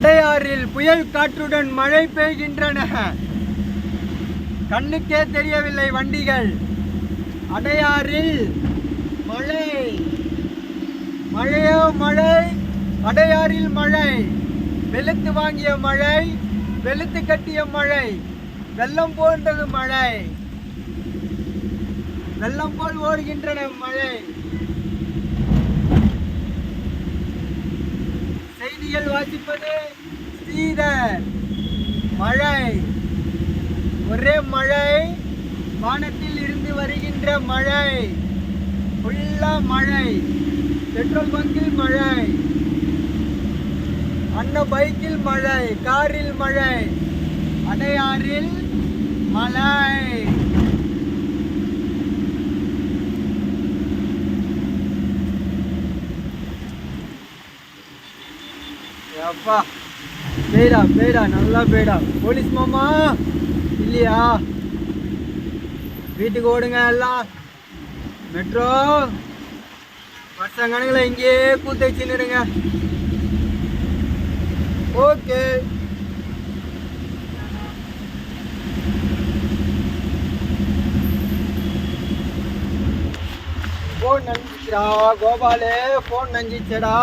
அடையாறில் புயல் காற்றுடன் மழை பெய்கின்றன. கண்ணுக்கே தெரியவில்லை வண்டிகள். அடையாறில் மழை, மழையோ மழை, அடையாறில் மழை. வெளுத்து வாங்கிய மழை, வெளுத்து கட்டிய மழை, வெள்ளம் போன்றது மழை, வெள்ளம் போல் ஓடுகின்றன மழை. செய்திகள் வாசிப்பது ஸ்ரீதர். மழை, ஒரே மழை, வானத்தில் இருந்து வருகின்ற மழை, ஃபுல்லா மழை. பெட்ரோல் பங்கில் மழை, அண்ணன் பைக்கில் மழை, காரில் மழை, அடையாறில் மழை. அப்பா பேடா பேடா, நல்லா பேடா. போலீஸ் மாமா இல்லையா? வீட்டுக்கு ஓடுங்க எல்லாம். மெட்ரோ வருஷங்கணக்கில் இங்கேயே கூத்து வச்சுன்னுருங்க. ஓகே, ஃபோன் நஞ்சிச்சுடா கோபாலு, ஃபோன் நஞ்சிச்சடா.